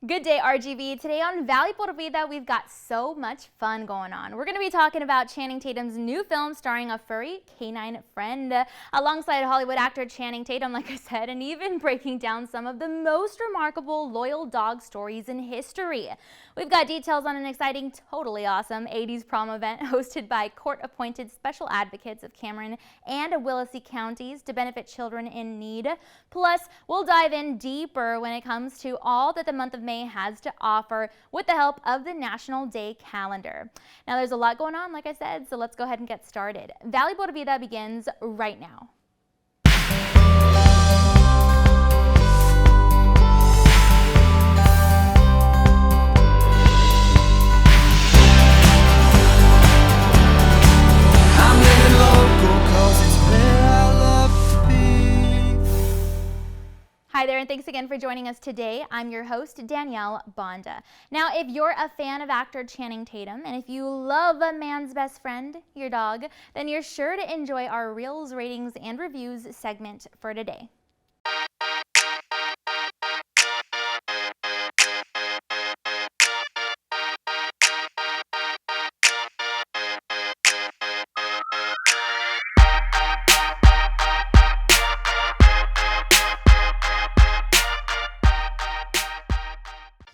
Good day, RGB. Today on Valuable to Vida, we've got so much fun going on. We're going to be talking about Channing Tatum's new film starring a furry canine friend alongside Hollywood actor Channing Tatum, like I said, and even breaking down some of the most remarkable loyal dog stories in history. We've got details on an exciting, totally awesome 80s prom event hosted by court-appointed special advocates of Cameron and Willacy counties to benefit children in need. Plus, we'll dive in deeper when it comes to all that the month of May has to offer with the help of the National Day calendar. Now, there's a lot going on, like I said, so let's go ahead and get started. Valuable to Vida begins right now. Hi there, and thanks again for joining us today. I'm your host, Danielle Banda. Now, if you're a fan of actor Channing Tatum, and if you love a man's best friend, your dog, then you're sure to enjoy our Reels, Ratings, and Reviews segment for today.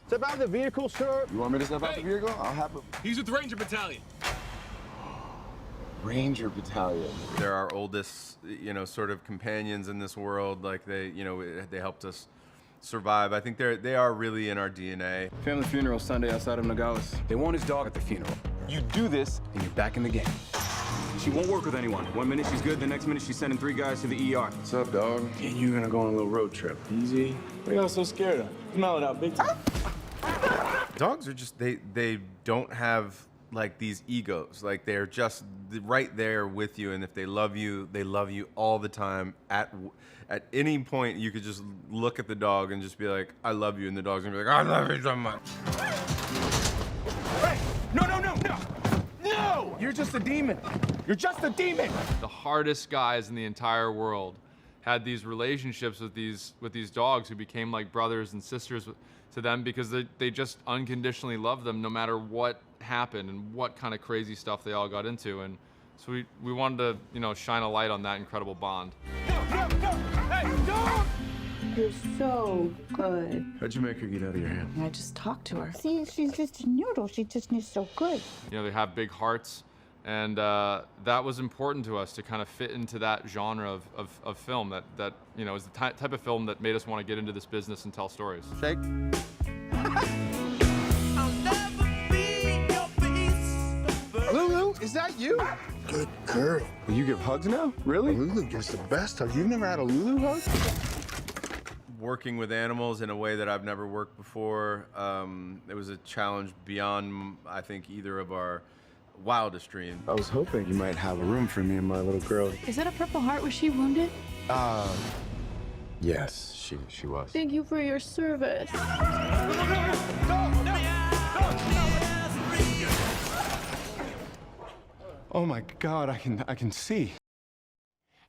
Step out of the vehicle, sir. You want me to step out the vehicle? I'll have it. He's with Ranger Battalion. Ranger Battalion. They're our oldest, sort of companions in this world. Like they helped us survive. I think they are really in our DNA. Family funeral Sunday outside of Nogales. They want his dog at the funeral. You do this, and you're back in the game. She won't work with anyone. 1 minute she's good, the next minute she's sending 3 guys to the ER. What's up, dog? And you're gonna go on a little road trip. Easy. What are y'all so scared of? Smell it out big time. Dogs are just, they don't have like these egos. Like they're just right there with you, and if they love you all the time. At any point you could just look at the dog and just be like, I love you, and the dog's gonna be like, I love you so much. Hey! No! No! You're just a demon. You're just a demon. The hardest guys in the entire world had these relationships with these dogs who became like brothers and sisters to them because they just unconditionally loved them no matter what happened and what kind of crazy stuff they all got into. And so we wanted to, shine a light on that incredible bond. No! Hey, dog! You're so good. How'd you make her get out of your hand? I just talked to her. See, she's just a noodle. She just is so good. They have big hearts, and that was important to us to kind of fit into that genre of film that is the type of film that made us want to get into this business and tell stories. Shake. Lulu, is that you? Good girl. Will you give hugs now? Really? Lulu gives the best hug. You've never had a Lulu hug? Working with animals in a way that I've never worked before. It was a challenge beyond, I think, either of our wildest dreams. I was hoping you might have a room for me and my little girl. Is that a Purple Heart? Was she wounded? Yes, she was. Thank you for your service. Oh my God, I can see.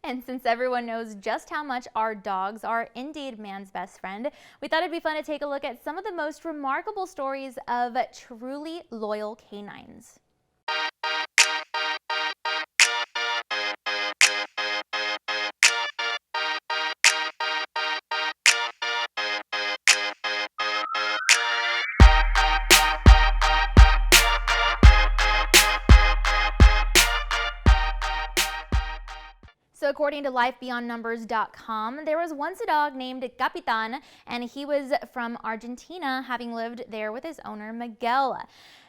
And since everyone knows just how much our dogs are indeed man's best friend, we thought it'd be fun to take a look at some of the most remarkable stories of truly loyal canines. So according to LifeBeyondNumbers.com, there was once a dog named Capitan, and he was from Argentina, having lived there with his owner, Miguel.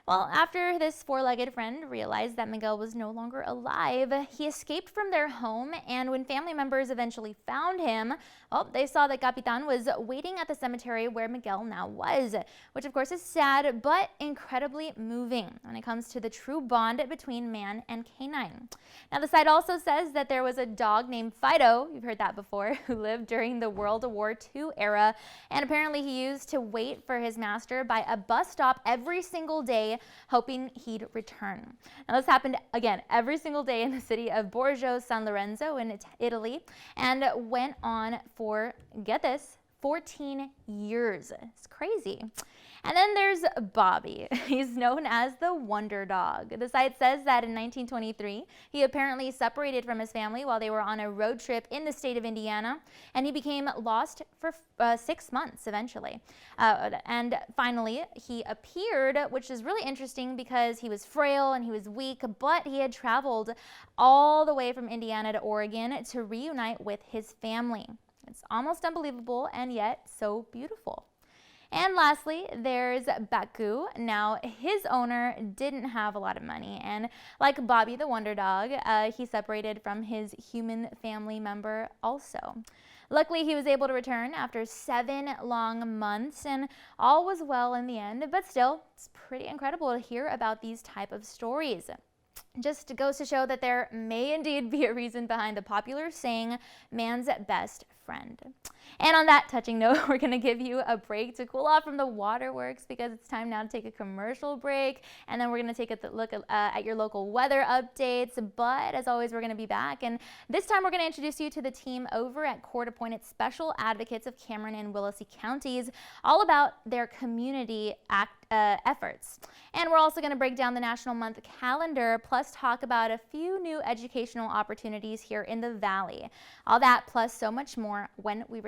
Well, after this four-legged friend realized that Miguel was no longer alive, he escaped from their home, and when family members eventually found him, well, they saw that Capitan was waiting at the cemetery where Miguel now was, which of course is sad, but incredibly moving when it comes to the true bond between man and canine. Now, the site also says that there was a dog named Fido, you've heard that before, who lived during the World War II era, and apparently he used to wait for his master by a bus stop every single day, hoping he'd return. Now, this happened again every single day in the city of Borgo San Lorenzo in Italy, and went on for, get this, 14 years. It's crazy. And then there's Bobby. He's known as the Wonder Dog. The site says that in 1923, he apparently separated from his family while they were on a road trip in the state of Indiana, and he became lost for 6 months eventually. And finally, he appeared, which is really interesting because he was frail and he was weak, but he had traveled all the way from Indiana to Oregon to reunite with his family. It's almost unbelievable and yet so beautiful. And lastly, there's Baku. Now, his owner didn't have a lot of money, and like Bobby the Wonder Dog, he separated from his human family member also. Luckily, he was able to return after 7 long months, and all was well in the end, but still, it's pretty incredible to hear about these type of stories. Just goes to show that there may indeed be a reason behind the popular saying, man's best friend. And on that touching note, we're going to give you a break to cool off from the waterworks because it's time now to take a commercial break. And then we're going to take a look at your local weather updates. But as always, we're going to be back. And this time we're going to introduce you to the team over at Court-Appointed Special Advocates of Cameron and Willacy counties, all about their community efforts. And we're also going to break down the National Month calendar, plus talk about a few new educational opportunities here in the Valley. All that plus so much more when we return.